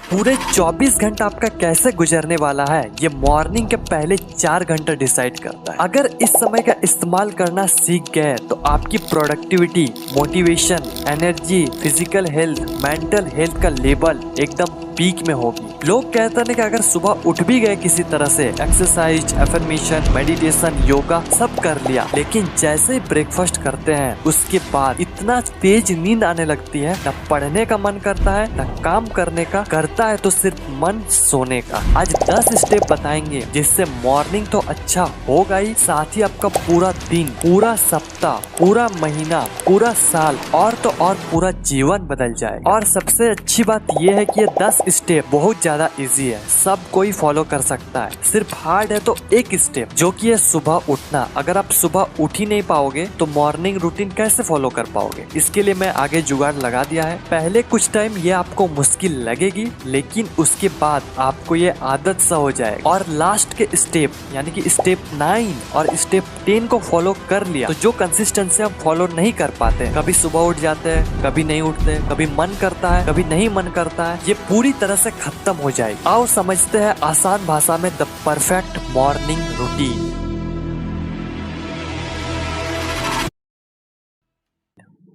पूरे 24 घंटा आपका कैसे गुजरने वाला है ये मॉर्निंग के पहले 4 घंटे डिसाइड करता है। अगर इस समय का इस्तेमाल करना सीख गए तो आपकी productivity, motivation, energy, physical health, mental health का लेवल एकदम पीक में होगी। लोग कहते हैं कि अगर सुबह उठ भी गए किसी तरह से, एक्सरसाइज, एफर्मेशन, मेडिटेशन, योगा सब कर लिया, लेकिन जैसे ही ब्रेकफास्ट करते हैं उसके बाद इतना तेज नींद आने लगती है, न पढ़ने का मन करता है न काम करने का, करता है तो सिर्फ मन सोने का। आज 10 स्टेप बताएंगे जिससे मॉर्निंग तो अच्छा होगा ही, साथ ही आपका पूरा दिन, पूरा सप्ताह, पूरा महीना, पूरा साल और तो और पूरा जीवन बदल जाएगा। और सबसे अच्छी बात यह है कि ये 10 स्टेप बहुत ज्यादा इजी है, सब कोई फॉलो कर सकता है। सिर्फ हार्ड है तो एक स्टेप, जो कि है सुबह उठना। अगर आप सुबह उठ ही नहीं पाओगे तो मॉर्निंग रूटीन कैसे फॉलो कर पाओगे? इसके लिए मैं आगे जुगाड़ लगा दिया है। पहले कुछ टाइम ये आपको मुश्किल लगेगी, लेकिन उसके बाद आपको ये आदत सा हो जाएगा। और लास्ट के स्टेप यानी कि स्टेप 9 और स्टेप 10 को फॉलो कर लिया तो जो कंसिस्टेंसी हम फॉलो नहीं कर पाते, कभी सुबह उठ जाते हैं, कभी नहीं उठते, कभी मन करता है, कभी नहीं मन करता है, ये पूरी तरह से खत्म हो जाएगी। आओ समझते हैं आसान भाषा में the perfect morning routine.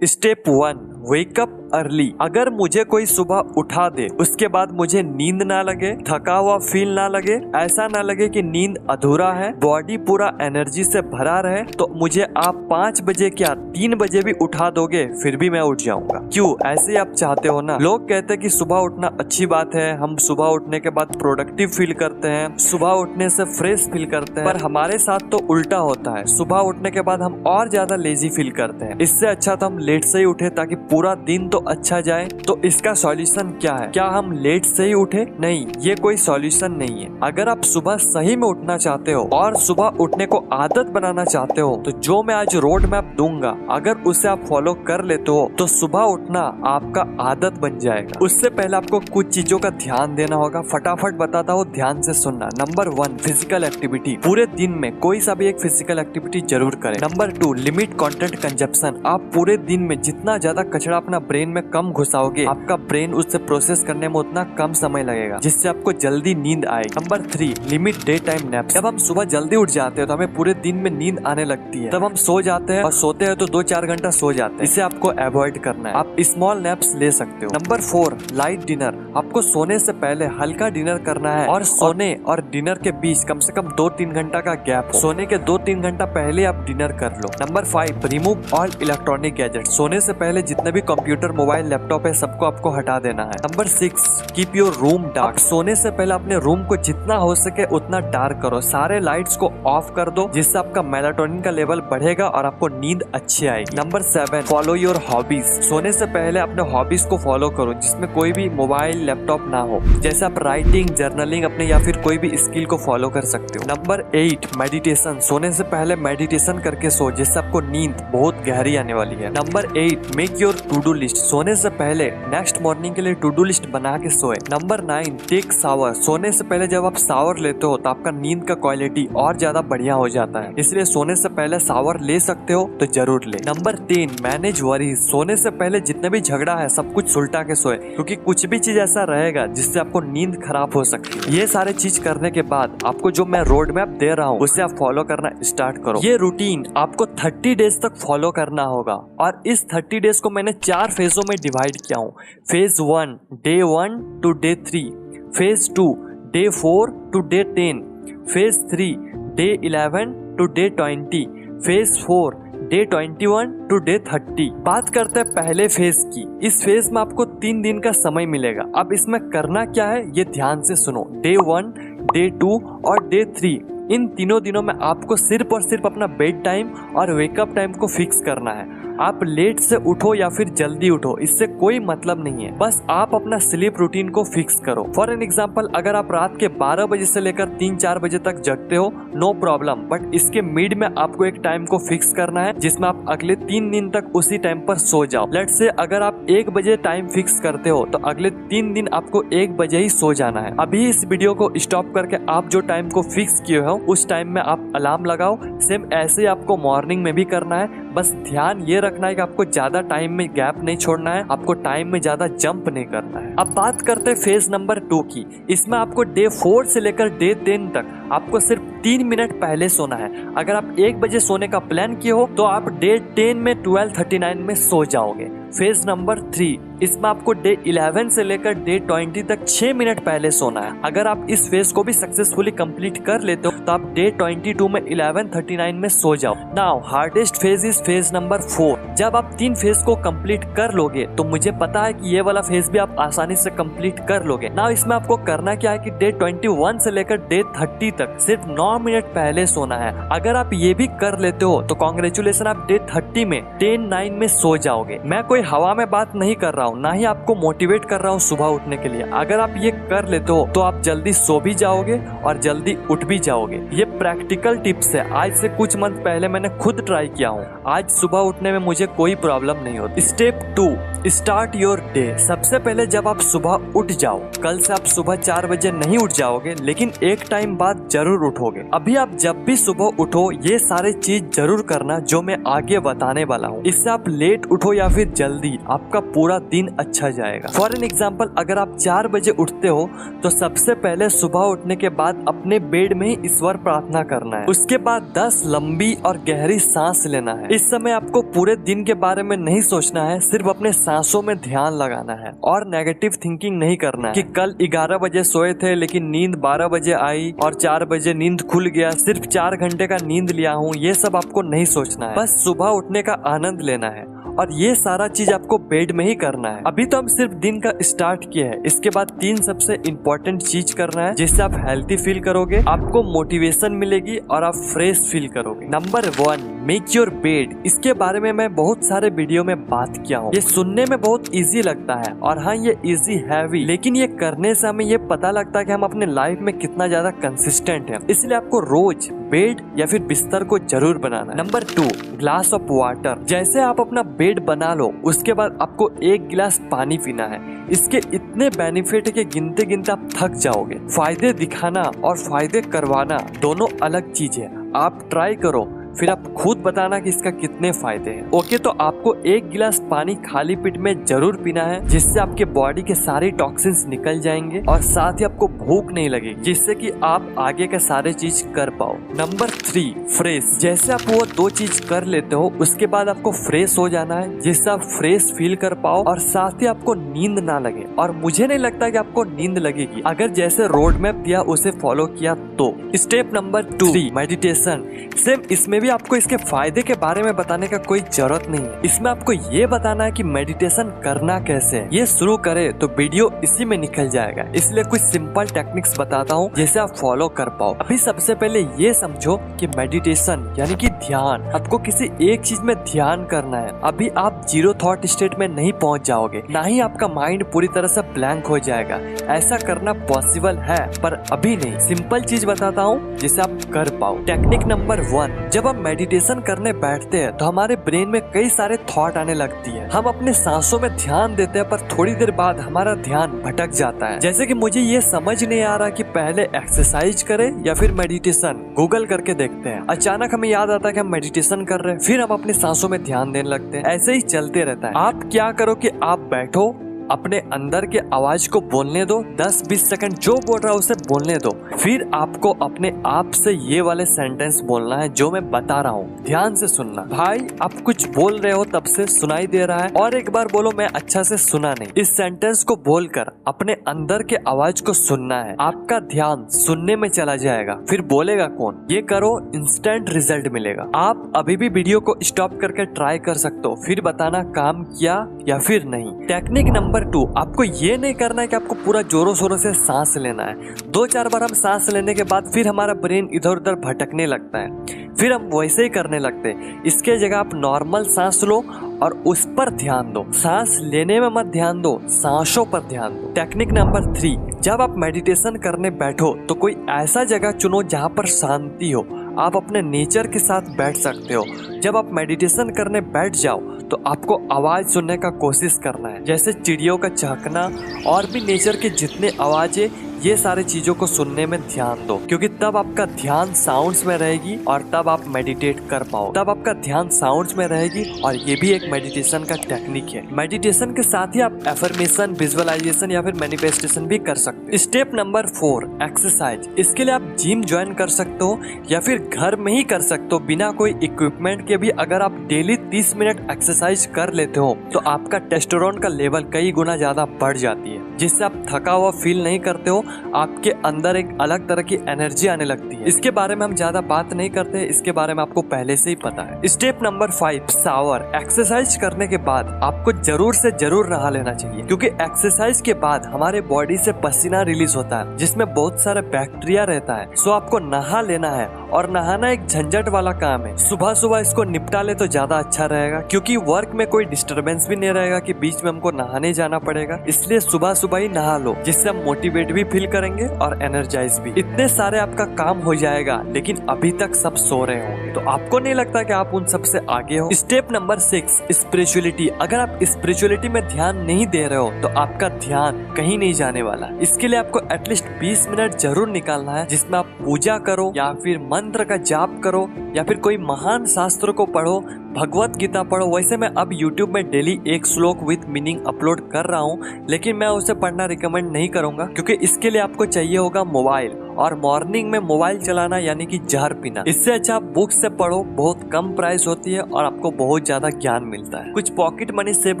Step 1, wake up early. अगर मुझे कोई सुबह उठा दे, उसके बाद मुझे नींद ना लगे, थका हुआ फील ना लगे, ऐसा ना लगे कि नींद अधूरा है, बॉडी पूरा एनर्जी से भरा रहे, तो मुझे आप 5 बजे क्या 3 बजे भी उठा दोगे फिर भी मैं उठ जाऊंगा। क्यों? ऐसे आप चाहते हो ना। लोग कहते हैं कि सुबह उठना अच्छी बात है, हम सुबह उठने के बाद प्रोडक्टिव फील करते हैं, सुबह उठने से फ्रेश फील करते हैं, पर हमारे साथ तो उल्टा होता है। सुबह उठने के बाद हम और ज्यादा लेजी फील करते हैं। इससे अच्छा तो हम लेट से ही उठे ताकि पूरा दिन तो अच्छा जाए। तो इसका सॉल्यूशन क्या है? क्या हम लेट से ही उठे? नहीं, ये कोई सॉल्यूशन नहीं है। अगर आप सुबह सही में उठना चाहते हो और सुबह उठने को आदत बनाना चाहते हो तो जो मैं आज रोड मैप दूंगा, अगर उसे आप फॉलो कर लेते हो तो सुबह उठना आपका आदत बन जाएगा। उससे पहले आपको कुछ चीजों का ध्यान देना होगा। फटाफट बताता हूँ, ध्यान से सुनना। Number 1, physical activity. पूरे दिन में कोई सा भी एक फिजिकल एक्टिविटी जरूर करें। Number 2, limit content consumption. आप पूरे दिन में जितना ज्यादा कचरा अपना ब्रेन में कम घुसाओगे, आपका ब्रेन उससे प्रोसेस करने में उतना कम समय लगेगा, जिससे आपको जल्दी नींद आएगी। Number 3, limit day time naps. जब हम सुबह जल्दी उठ जाते हैं तो हमें पूरे दिन में नींद आने लगती है, तब हम सो जाते हैं और सोते हैं तो 2-4 घंटा सो जाते हैं। इसे आपको अवॉइड करना है। आप स्मॉल नैप्स ले सकते हो। Number 4, light dinner. आपको सोने से पहले हल्का डिनर करना है और सोने और डिनर के बीच कम से कम 2-3 घंटा का गैप हो। सोने के 2-3 घंटा पहले आप डिनर कर लो। Number 5, remove all electronic gadget. सोने से पहले जितने भी कंप्यूटर, मोबाइल, लैपटॉप है सबको आपको हटा देना है। Number 6, keep your room dark. सोने से पहले अपने रूम को जितना हो सके उतना डार्क करो। सारे लाइट्स को ऑफ कर दो, जिससे आपका मेलाटोनिन का लेवल बढ़ेगा और आपको नींद अच्छी आएगी। Number 7, follow your hobbies. सोने से पहले अपने हॉबीज को फॉलो करो जिसमें कोई भी मोबाइल, लैपटॉप ना हो। जैसे आप राइटिंग, जर्नलिंग अपने या फिर कोई भी स्किल को फॉलो कर सकते हो। Number 8, meditation. सोने से पहले मेडिटेशन करके सो, जिससे आपको नींद बहुत गहरी आने वाली है। Number 8, make your to do list. सोने से पहले नेक्स्ट मॉर्निंग के लिए टू डू लिस्ट बना के सोए। Number 9, take shower. सोने से पहले जब आप शावर लेते हो तो आपका नींद का क्वालिटी और ज्यादा बढ़िया हो जाता है, इसलिए सोने से पहले शावर ले सकते हो तो जरूर ले। Number 10, manage worries. सोने से पहले जितने भी झगड़ा है सब कुछ सुलटा के सोए, क्योंकि कुछ भी चीज ऐसा रहेगा जिससे आपको नींद खराब हो सकती है। ये सारे चीज करने के बाद आपको जो मैं रोड मैप दे रहा हूँ उसे आप फॉलो करना स्टार्ट करो। ये रूटीन आपको 30 डेज तक फॉलो करना होगा और इस 30 डेज को मैंने 4 फेजों में डिवाइड किया हूँ। Phase 1, day 1 to day 3, phase 2, day 4 to day 10, phase 3, day 11 to day 20, phase 4, day 21 to day 30। बात करते हैं पहले फेज की। इस फेज में आपको 3 दिन का समय मिलेगा। अब इसमें करना क्या है ये ध्यान से सुनो। डे 1, डे 2 और डे 3, इन तीनों दिनों में आपको सिर्फ और सिर्फ अपना बेड टाइम और वेकअप टाइम को फिक्स करना है। आप लेट से उठो या फिर जल्दी उठो, इससे कोई मतलब नहीं है। बस आप अपना स्लीप रूटीन को फिक्स करो। फॉर एन एग्जाम्पल, अगर आप रात के 12 बजे से लेकर 3-4 बजे तक जगते हो, नो प्रॉब्लम, बट इसके मिड में आपको एक टाइम को फिक्स करना है जिसमें आप अगले 3 दिन तक उसी टाइम पर सो जाओ। लेट्स से अगर आप 1 बजे टाइम फिक्स करते हो तो अगले 3 दिन आपको 1 बजे ही सो जाना है। अभी इस वीडियो को स्टॉप करके आप जो टाइम को फिक्स किए हो उस टाइम में आप अलार्म लगाओ। सेम ऐसे आपको मॉर्निंग में भी करना है। बस ध्यान ये रखना है कि आपको ज्यादा टाइम में गैप नहीं छोड़ना है, आपको टाइम में ज्यादा जंप नहीं करना है। अब बात करते हैं फेज नंबर 2 की। इसमें आपको डे 4 से लेकर डे 10 तक आपको सिर्फ 3 मिनट पहले सोना है। अगर आप 1 बजे सोने का प्लान किए हो तो आप डे 10 में 12:39 में सो जाओगे। फेज नंबर 3, इसमें आपको डे 11 से लेकर डे 20 तक 6 मिनट पहले सोना है। अगर आप इस फेज को भी सक्सेसफुली कंप्लीट कर लेते हो तो आप डे 22 में 11:39 में सो जाओ। Now hardest phase is phase number 4। जब आप 3 फेज को कंप्लीट कर लोगे तो मुझे पता है कि ये वाला फेज भी आप आसानी से कंप्लीट कर लोगे। नाउ इसमें आपको करना क्या है कि डे 21 से लेकर डे 30 तक सिर्फ 9 मिनट पहले सोना है। अगर आप ये भी कर लेते हो तो कॉन्ग्रेचुलेशन, आप डे 30 में 10:09 में सो जाओगे। मैं कोई हवा में बात नहीं कर रहा हूँ, ना ही आपको मोटिवेट कर रहा हूँ सुबह उठने के लिए। अगर आप ये कर लेते हो तो आप जल्दी सो भी जाओगे और जल्दी उठ भी जाओगे। ये प्रैक्टिकल टिप्स है, आज से कुछ मंथ पहले मैंने खुद ट्राई किया हूँ। आज सुबह उठने में मुझे कोई प्रॉब्लम नहीं होती। Step 2, start your day. सबसे पहले जब आप सुबह उठ जाओ, कल से आप सुबह 4 बजे नहीं उठ जाओगे, लेकिन एक टाइम बाद जरूर उठोगे। अभी आप जब भी सुबह उठो ये सारे चीज जरूर करना जो मैं आगे बताने वाला हूँ। इससे आप लेट उठो या फिर जल्दी, आपका पूरा दिन अच्छा जाएगा। फॉर एन एग्जाम्पल, अगर आप 4 बजे उठते हो तो सबसे पहले सुबह उठने के बाद अपने बेड में ही ईश्वर प्रार्थना करना है। उसके बाद 10 लंबी और गहरी सांस लेना है। इस समय आपको पूरे दिन के बारे में नहीं सोचना है, सिर्फ अपने सांसों में ध्यान लगाना है और नेगेटिव थिंकिंग नहीं करना है कि कल 11 बजे सोए थे लेकिन नींद 12 बजे आई और 4 बजे नींद खुल गया, सिर्फ 4 घंटे का नींद लिया हूँ। ये सब आपको नहीं सोचना है, बस सुबह उठने का आनंद लेना है और ये सारा चीज आपको बेड में ही करना है। अभी तो हम सिर्फ दिन का स्टार्ट किया है, इसके बाद 3 सबसे इम्पोर्टेंट चीज करना है जिससे आप हेल्थी फील करोगे, आपको मोटिवेशन मिलेगी और आप फ्रेश फील करोगे। Number 1, make your bed. इसके बारे में मैं बहुत सारे वीडियो में बात किया हूँ। ये सुनने में बहुत इजी लगता है और हाँ ये इजी है भी, लेकिन ये करने से हमें ये पता लगता है कि हम अपने लाइफ में कितना ज्यादा कंसिस्टेंट है। इसलिए आपको रोज बेड या फिर बिस्तर को जरूर बनाना है। Number 2, glass of water. जैसे आप अपना बेड बना लो उसके बाद आपको 1 गिलास पानी पीना है। इसके इतने बेनिफिट है कि गिनते गिनते आप थक जाओगे। फायदे दिखाना और फायदे करवाना दोनों अलग चीज है। आप ट्राई करो फिर आप खुद बताना कि इसका कितने फायदे हैं। ओके, तो आपको 1 गिलास पानी खाली पेट में जरूर पीना है जिससे आपके बॉडी के सारे टॉक्सिन्स निकल जाएंगे और साथ ही आपको भूख नहीं लगेगी, जिससे कि आप आगे के सारे चीज कर पाओ। Number 3, fresh. जैसे आप वो 2 चीज कर लेते हो उसके बाद आपको फ्रेश हो जाना है जिससे आप फ्रेश फील कर पाओ और साथ ही आपको नींद ना लगे। और मुझे नहीं लगता कि आपको नींद लगेगी अगर जैसे रोड मैप दिया उसे फॉलो किया तो। Step number 2, meditation. सेम इसमें भी आपको इसके फायदे के बारे में बताने का कोई जरूरत नहीं है। इसमें आपको ये बताना है कि मेडिटेशन करना कैसे है। ये शुरू करे तो वीडियो इसी में निकल जाएगा, इसलिए कुछ सिंपल टेक्निक्स बताता हूँ जिसे आप फॉलो कर पाओ। अभी सबसे पहले ये समझो कि मेडिटेशन यानी कि ध्यान, आपको किसी एक चीज में ध्यान करना है। अभी आप 0 थॉट स्टेट में नहीं पहुँच जाओगे, ना ही आपका माइंड पूरी तरह से ब्लैंक हो जाएगा। ऐसा करना पॉसिबल है पर अभी नहीं। सिंपल चीज बताता हूँ जिसे आप कर पाओ। टेक्निक नंबर 1, जब हम मेडिटेशन करने बैठते हैं तो हमारे ब्रेन में कई सारे थॉट आने लगती है। हम अपने सांसों में ध्यान देते हैं पर थोड़ी देर बाद हमारा ध्यान भटक जाता है। जैसे कि मुझे ये समझ नहीं आ रहा कि पहले एक्सरसाइज करें या फिर मेडिटेशन। गूगल करके देखते हैं, अचानक हमें याद आता है कि हम मेडिटेशन कर रहे हैं, फिर हम अपनी सांसों में ध्यान देने लगते हैं। ऐसे ही चलते रहता है। आप क्या करो कि आप बैठो, अपने अंदर के आवाज को बोलने दो, 10-20 सेकंड जो बोल रहा है उसे बोलने दो। फिर आपको अपने आप से ये वाले सेंटेंस बोलना है जो मैं बता रहा हूँ, ध्यान से सुनना। भाई आप कुछ बोल रहे हो तब से सुनाई दे रहा है, और एक बार बोलो मैं अच्छा से सुना नहीं। इस सेंटेंस को बोलकर अपने अंदर के आवाज को सुनना है। आपका ध्यान सुनने में चला जाएगा, फिर बोलेगा कौन। ये करो, इंस्टेंट रिजल्ट मिलेगा। आप अभी भी वीडियो को स्टॉप करके ट्राई कर सकते हो, फिर बताना काम किया या फिर नहीं। टेक्निक नंबर 2, आपको ये नहीं करना है कि आपको पूरा जोरों शोरों से सांस लेना है। 2-4 बार हम सांस लेने के बाद फिर हमारा ब्रेन इधर उधर भटकने लगता है, फिर हम वैसे ही करने लगते हैं। इसके जगह आप नॉर्मल सांस लो और उस पर ध्यान दो। सांस लेने में मत ध्यान दो, सांसों पर ध्यान दो। टेक्निक नंबर 3, जब आप मेडिटेशन करने बैठो तो कोई ऐसा जगह चुनो जहाँ पर शांति हो। आप अपने नेचर के साथ बैठ सकते हो। जब आप मेडिटेशन करने बैठ जाओ तो आपको आवाज सुनने का कोशिश करना है, जैसे चिड़ियों का चहकना और भी नेचर के जितने आवाजें ये सारी चीजों को सुनने में ध्यान दो, क्योंकि तब आपका ध्यान साउंड्स में रहेगी और तब आप मेडिटेट कर पाओ। तब आपका ध्यान साउंड्स में रहेगी और ये भी एक मेडिटेशन का टेक्निक है। मेडिटेशन के साथ ही आप एफर्मेशन, विजुअलाइजेशन या फिर मैनिफेस्टेशन भी कर सकते हो। Step number 4, exercise. इसके लिए आप जिम ज्वाइन कर सकते हो या फिर घर में ही कर सकते हो बिना कोई इक्विपमेंट के भी। अगर आप डेली 30 मिनट एक्सरसाइज कर लेते हो तो आपका टेस्टोस्टेरोन का लेवल कई गुना ज्यादा बढ़ जाती है, जिससे आप थका हुआ फील नहीं करते हो। आपके अंदर एक अलग तरह की एनर्जी आने लगती है। इसके बारे में हम ज्यादा बात नहीं करते, इसके बारे में आपको पहले से ही पता है। Step number 5, shower. एक्सरसाइज करने के बाद आपको जरूर से जरूर नहा लेना चाहिए, क्योंकि एक्सरसाइज के बाद हमारे बॉडी से पसीना रिलीज होता है जिसमें बहुत सारे बैक्टीरिया रहता है। सो आपको नहा लेना है और नहाना एक झंझट वाला काम है। सुबह सुबह इसको निपटा ले तो ज्यादा अच्छा रहेगा, क्योंकि वर्क में कोई डिस्टरबेंस भी नहीं रहेगा कि बीच में हमको नहाने जाना पड़ेगा। इसलिए सुबह सुबह ही नहा लो, जिससे हम मोटिवेट भी फील करेंगे और एनर्जाइज भी। इतने सारे आपका काम हो जाएगा, लेकिन अभी तक सब सो रहे होंगे, तो आपको नहीं लगता कि आप उन सबसे आगे हो। Step number 6, spirituality. अगर आप स्पिरिचुअलिटी में ध्यान नहीं दे रहे हो तो आपका ध्यान कहीं नहीं जाने वाला। इसके लिए आपको एटलीस्ट 20 मिनट जरूर निकालना है, जिसमें आप पूजा करो या फिर मंत्र का जाप करो या फिर कोई महान शास्त्र को पढ़ो, भगवत गीता पढ़ो। वैसे मैं अब YouTube में डेली एक श्लोक विद मीनिंग अपलोड कर रहा हूँ, लेकिन मैं उसे पढ़ना रिकमेंड नहीं करूंगा, क्योंकि इसके लिए आपको चाहिए होगा मोबाइल, और मॉर्निंग में मोबाइल चलाना यानी कि जहर पीना। इससे अच्छा आप बुक से पढ़ो, बहुत कम प्राइस होती है और आपको बहुत ज्यादा ज्ञान मिलता है। कुछ पॉकेट मनी सेव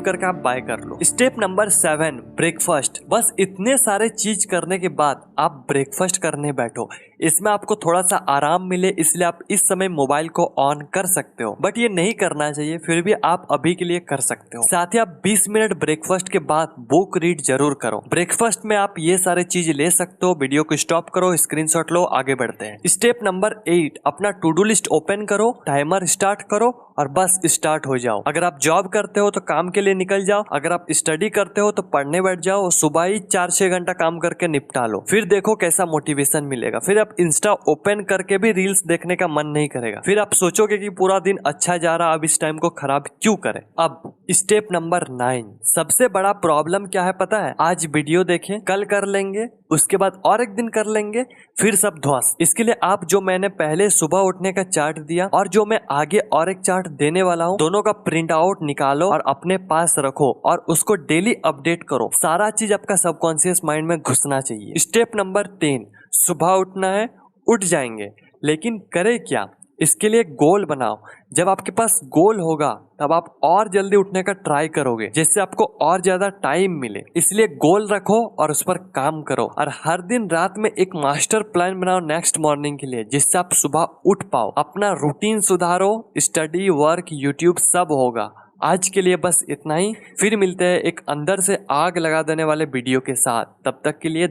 करके आप बाय कर लो। Step number 7, breakfast. बस इतने सारे चीज करने के बाद आप ब्रेकफास्ट करने बैठो। इसमें आपको थोड़ा सा आराम मिले, इसलिए आप इस समय मोबाइल को ऑन कर सकते हो, बट ये नहीं करना चाहिए, फिर भी आप अभी के लिए कर सकते हो। साथ ही आप 20 मिनट ब्रेकफास्ट के बाद बुक रीड जरूर करो। ब्रेकफास्ट में आप ये सारे चीज ले सकते हो। वीडियो को स्टॉप करो, स्क्रीनशॉट लो, आगे बढ़ते हैं। स्टेप नंबर 8, अपना टू डू लिस्ट ओपन करो, टाइमर स्टार्ट करो और बस स्टार्ट हो जाओ। अगर आप जॉब करते हो तो काम के लिए निकल जाओ, अगर आप स्टडी करते हो तो पढ़ने बैठ जाओ। सुबह ही 4-6 घंटा काम करके निपटा लो, फिर देखो कैसा मोटिवेशन मिलेगा। फिर आप इंस्टा ओपन करके भी रील्स देखने का मन नहीं करेगा। फिर आप सोचोगे कि पूरा दिन अच्छा जा रहा, अब इस टाइम को खराब क्यों करें। अब स्टेप नंबर 9, सबसे बड़ा प्रॉब्लम क्या है पता है? आज वीडियो देखें, कल कर लेंगे, उसके बाद और एक दिन कर लेंगे, फिर सब ध्वस्त। इसके लिए आप जो मैंने पहले सुबह उठने का चार्ट दिया और जो मैं आगे और एक चार्ट देने वाला हूँ, दोनों का प्रिंट आउट निकालो और अपने पास रखो और उसको डेली अपडेट करो। सारा चीज आपका सबकॉन्शियस माइंड में घुसना चाहिए। स्टेप नंबर 10, सुबह उठना है, उठ जाएंगे, लेकिन करे क्या? इसके लिए गोल बनाओ। जब आपके पास गोल होगा तब आप और जल्दी उठने का ट्राई करोगे, जिससे आपको और ज्यादा टाइम मिले। इसलिए गोल रखो और उस पर काम करो, और हर दिन रात में एक मास्टर प्लान बनाओ नेक्स्ट मॉर्निंग के लिए, जिससे आप सुबह उठ पाओ। अपना रूटीन सुधारो, स्टडी, वर्क, यूट्यूब सब होगा। आज के लिए बस इतना ही, फिर मिलते हैं एक अंदर से आग लगा देने वाले वीडियो के साथ। तब तक के लिए